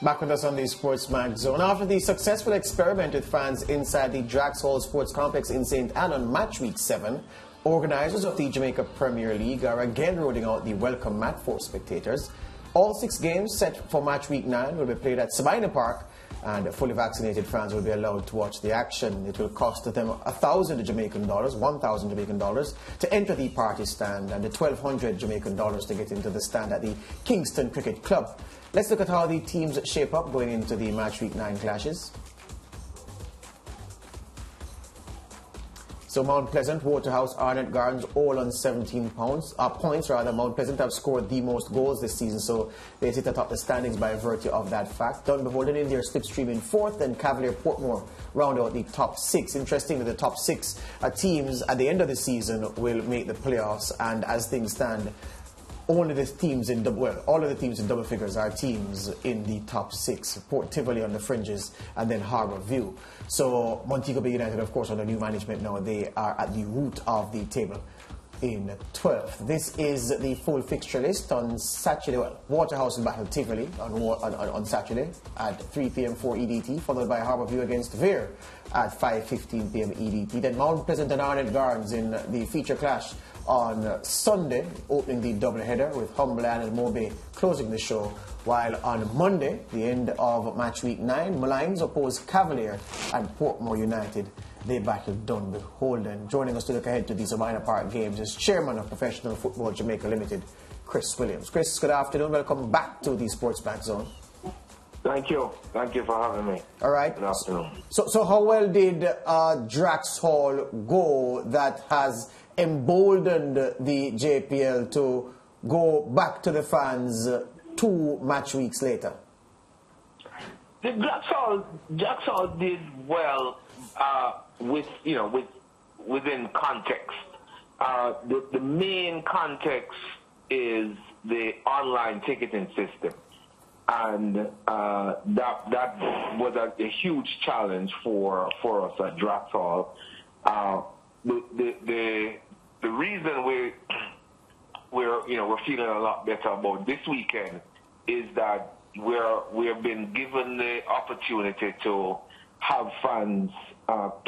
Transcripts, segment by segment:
Back with us on the SportsMax zone. After the successful experiment with fans inside the Drax Hall Sports Complex in St. Ann on match week 7, organisers of the Jamaica Premier League are again rolling out the welcome mat for spectators. All 6 games set for match week 9 will be played at Sabina Park, and fully vaccinated fans will be allowed to watch the action. It will cost them $1,000 Jamaican dollars, $1,000 Jamaican dollars to enter the party stand, and $1,200 Jamaican dollars to get into the stand at the Kingston Cricket Club. Let's look at how the teams shape up going into the match week 9 clashes. So Mount Pleasant, Waterhouse, Arnett Gardens, all on 17 points. Mount Pleasant have scored the most goals this season, so they sit atop the standings by virtue of that fact. Dunbeholden in their slipstream in 4th, and Cavalier Portmore round out the top 6. Interesting that the top 6 teams at the end of the season will make the playoffs, and as things stand, all of the teams in double figures are teams in the top 6. Port Tivoli on the fringes, and then Harbour View. So Montego Bay United, of course, under new management now, they are at the root of the table in 12th. This is the full fixture list on Saturday. Well, Waterhouse and Battle Tivoli on Saturday at 3 p.m. for EDT, followed by Harbour View against Veer at 5:15 p.m. EDT. Then Mount Pleasant and Arnett Gardens in the feature clash on Sunday, opening the doubleheader with Humberland and Mobay closing the show, while on Monday, the end of match week 9, Malines oppose Cavalier and Portmore United. They battled Dunbeholden. Joining us to look ahead to the Sabina Park games is Chairman of Professional Football Jamaica Limited, Chris Williams. Chris, good afternoon. Welcome back to the SportsMax zone. Thank you. Thank you for having me. All right. Good afternoon. So how well did Drax Hall go that has emboldened the JPL to go back to the fans 2 match weeks later? The Drax Hall did well within context. The main context is the online ticketing system, and that was a huge challenge for us at Drax Hall. The reason we're feeling a lot better about this weekend is that we have been given the opportunity to have fans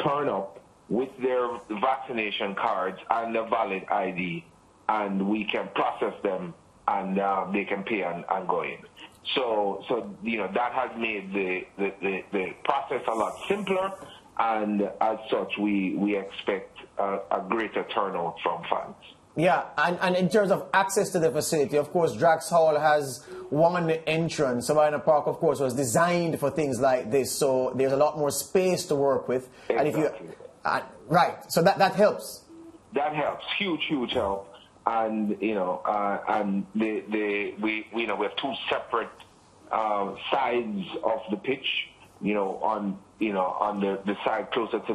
turn up with their vaccination cards and a valid ID, and we can process them, and they can pay and go in. So that has made the process a lot simpler, and as such we expect a greater turnout from fans. Yeah, and in terms of access to the facility, of course, Drax Hall has one entrance. Sabina Park, of course, was designed for things like this, so there's a lot more space to work with. Exactly. And if you, right, so that helps. That helps, huge help, and we have 2 separate sides of the pitch. On the side closer to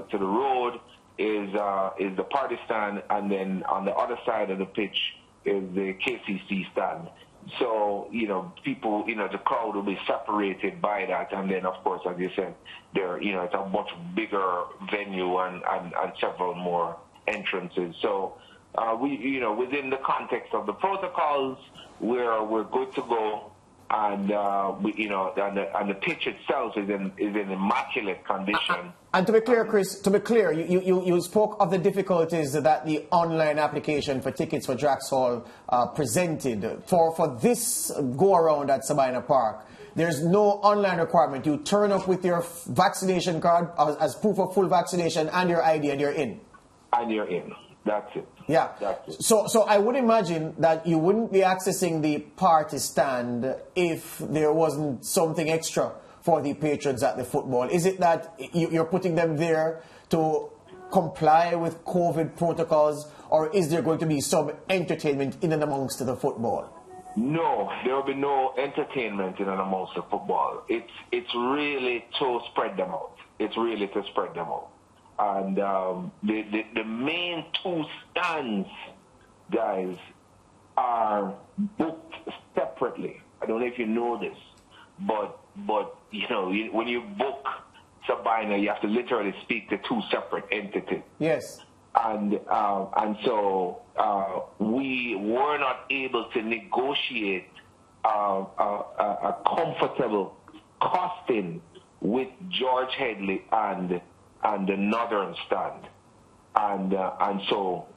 the road is the party stand, and then on the other side of the pitch is the KCC stand. So people, the crowd will be separated by that, and then of course, as you said, it's a much bigger venue and several more entrances. So within the context of the protocols, we're good to go. And the pitch itself is in immaculate condition. And to be clear, Chris, you spoke of the difficulties that the online application for tickets for Drax Hall presented. For this go around at Sabina Park, there's no online requirement. You turn up with your vaccination card as proof of full vaccination and your ID, and you're in. And you're in. That's it. Yeah. That's it. So I would imagine that you wouldn't be accessing the party stand if there wasn't something extra for the patrons at the football. Is it that you're putting them there to comply with COVID protocols, or is there going to be some entertainment in and amongst the football? No, there will be no entertainment in and amongst the football. It's really to spread them out. And the main 2 stands, guys, are booked separately. I don't know if you know this, but when you book Sabina, you have to literally speak to 2 separate entities. Yes. And so we were not able to negotiate a comfortable costing with George Headley and the northern stand, and so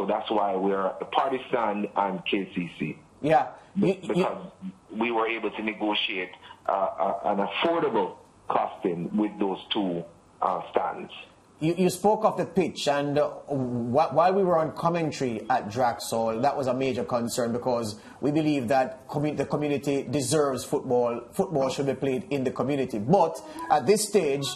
that's why we're at the party stand and KCC. Yeah, because we were able to negotiate an affordable costing with those two stands. You spoke of the pitch, and while we were on commentary at Draxall, that was a major concern because we believe that the community deserves football. Football should be played in the community. But at this stage,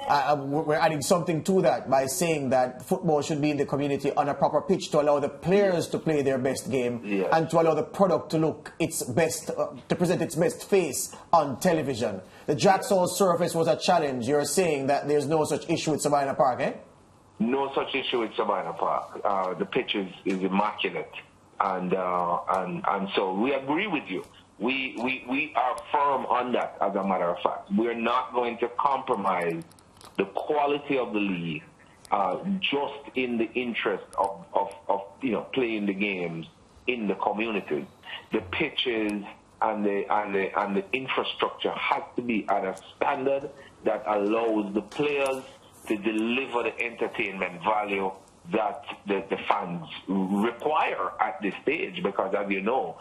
we're adding something to that by saying that football should be in the community on a proper pitch to allow the players to play their best game and to allow the product to look its best, to present its best face on television. The Draxall surface was a challenge. You're saying that there's no such issue with Sabina Park, eh? No such issue with Sabina Park. The pitch is immaculate, and so we agree with you. We are firm on that. As a matter of fact, we're not going to compromise the quality of the league just in the interest of playing the games in the community. The pitches and the infrastructure has to be at a standard that allows the players to deliver the entertainment value that the fans require at this stage, because as you know,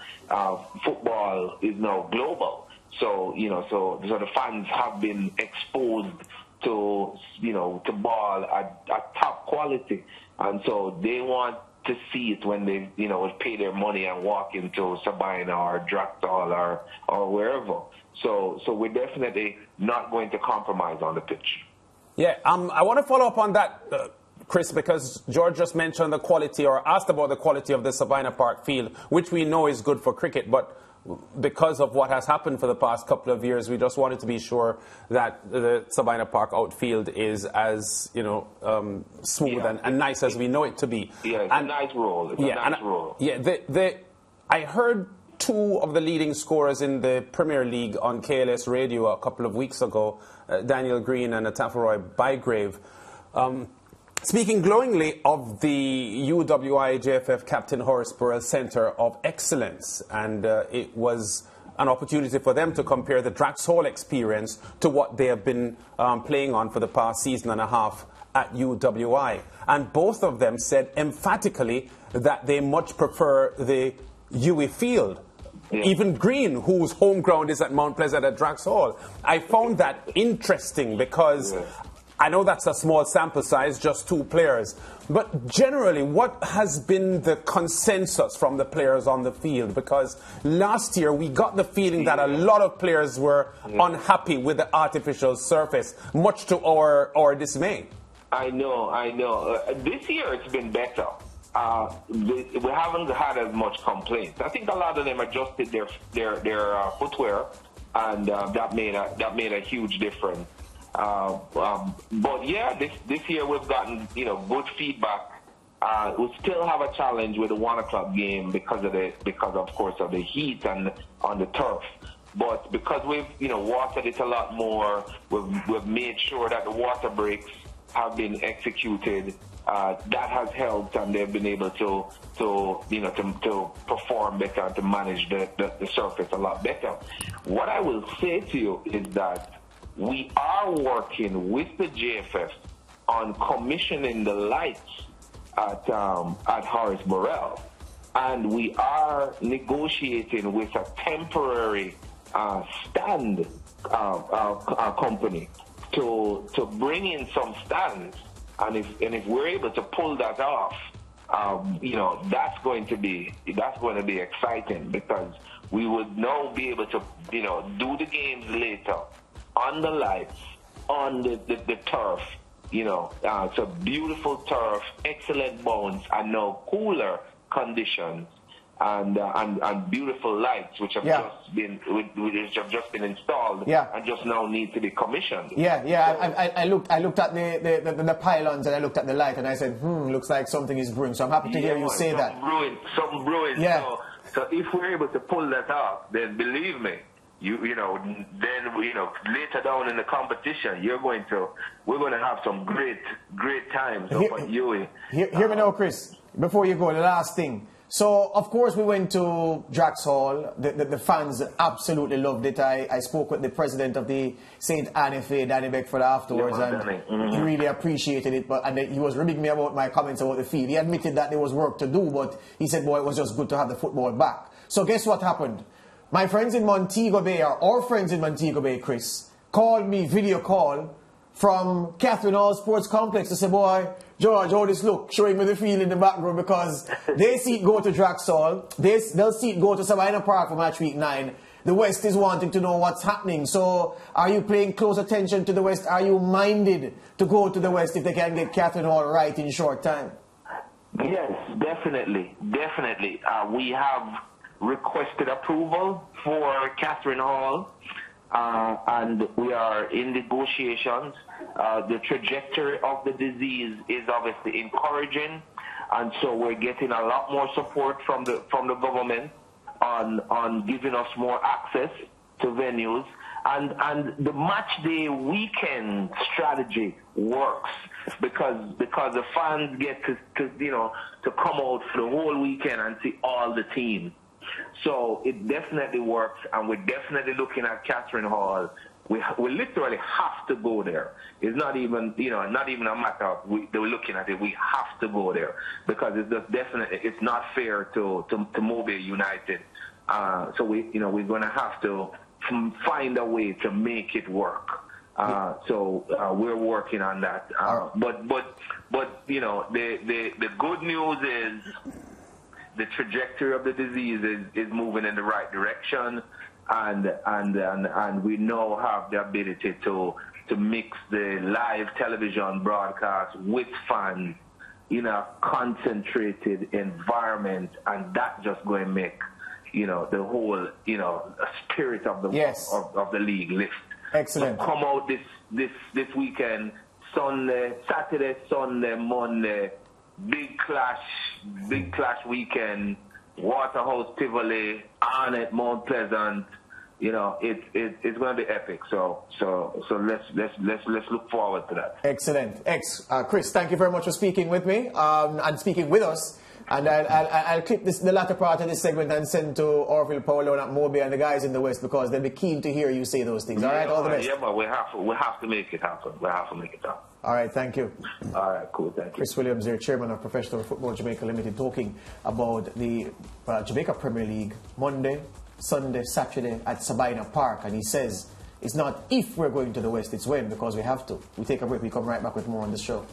football is now global. So so the fans have been exposed to ball at top quality, and so they want to see it when they pay their money and walk into Sabina or Draxall or wherever. So we're definitely not going to compromise on the pitch. Yeah, I want to follow up on that, Chris, because George just mentioned the quality, or asked about the quality of the Sabina Park field, which we know is good for cricket, but because of what has happened for the past couple of years, we just wanted to be sure that the Sabina Park outfield is as smooth and nice as we know it to be. Yeah, it's a nice roll. It's a nice roll. Yeah, I heard two of the leading scorers in the Premier League on KLS radio a couple of weeks ago, Daniel Green and Atafaroy Bygrave, speaking glowingly of the UWI JFF Captain Horace Burrell Centre of Excellence, and it was an opportunity for them to compare the Draxall experience to what they have been playing on for the past season and a half at UWI. And both of them said emphatically that they much prefer the UWI field. Yeah. Even Green, whose home ground is at Mount Pleasant at Draxall. I found that interesting because I know that's a small sample size, just two players. But generally, what has been the consensus from the players on the field? Because last year, we got the feeling that a lot of players were unhappy with the artificial surface, much to our dismay. I know. This year, it's been better. We haven't had as much complaints. I think a lot of them adjusted their footwear, and that made a huge difference. But yeah, this year we've gotten good feedback. We still have a challenge with the 1 o'clock game because of course of the heat and on the turf. But because we've watered it a lot more, we've made sure that the water breaks have been executed. That has helped, and they've been able to perform better and to manage the surface a lot better. What I will say to you is that we are working with the JFF on commissioning the lights at Horace Burrell, and we are negotiating with a temporary stand company to bring in some stands. And if we're able to pull that off, that's going to be exciting, because we would now be able to do the games later on the lights, on the turf. It's a beautiful turf, excellent bounce, and now cooler conditions. And beautiful lights, which have just been installed, and just now need to be commissioned. I looked at the pylons, and I looked at the light, and I said, looks like something is brewing. So I'm happy to hear you say that. Something brewing. Yeah. So if we're able to pull that off, then believe me, later down in the competition, we're going to have some great times up at UWI. Hear me now, Chris. Before you go, the last thing. So, of course, we went to Drax Hall. The fans absolutely loved it. I spoke with the president of the St. Anne FA, Danny Beckford, afterwards, and he really appreciated it. And he was ribbing me about my comments about the field. He admitted that there was work to do, but he said, boy, it was just good to have the football back. So, guess what happened? My friends in Montego Bay, or our friends in Montego Bay, Chris, called me video call from Catherine Hall Sports Complex to say, boy, George, how this look, showing me the field in the background, because they see it go to Drax Hall, they'll see it go to Sabina Park for match week 9. The West is wanting to know what's happening. So are you paying close attention to the West? Are you minded to go to the West if they can get Catherine Hall right in short time? Yes, definitely. We have requested approval for Catherine Hall. And we are in negotiations. The trajectory of the disease is obviously encouraging, and so we're getting a lot more support from the government on giving us more access to venues. And the match day weekend strategy works because the fans get to come out for the whole weekend and see all the teams. So it definitely works, and we're definitely looking at Catherine Hall. We literally have to go there. It's not even a matter of we're looking at it. We have to go there because it's just definitely it's not fair to Mobile United. So we're going to have to find a way to make it work. So we're working on that. But the good news is the trajectory of the disease is moving in the right direction, and we now have the ability to mix the live television broadcast with fans in a concentrated environment, and that just going to make the whole spirit of the league lift. Excellent. So come out this weekend, Saturday, Sunday, Monday. Big clash weekend. Waterhouse, Tivoli, Arnett, Mount Pleasant. It's going to be epic. So let's look forward to that. Excellent. Chris, thank you very much for speaking with me and speaking with us. And I'll clip the latter part of this segment and send to Orville, Paolo, and Moby and the guys in the West because they'll be keen to hear you say those things. All right, all the best. Yeah, but we have to make it happen. All right, thank you. All right, cool, thank you. Chris Williams here, Chairman of Professional Football Jamaica Limited, talking about the Jamaica Premier League Monday, Sunday, Saturday at Sabina Park. And he says it's not if we're going to the West, it's when, because we have to. We take a break, we come right back with more on this show.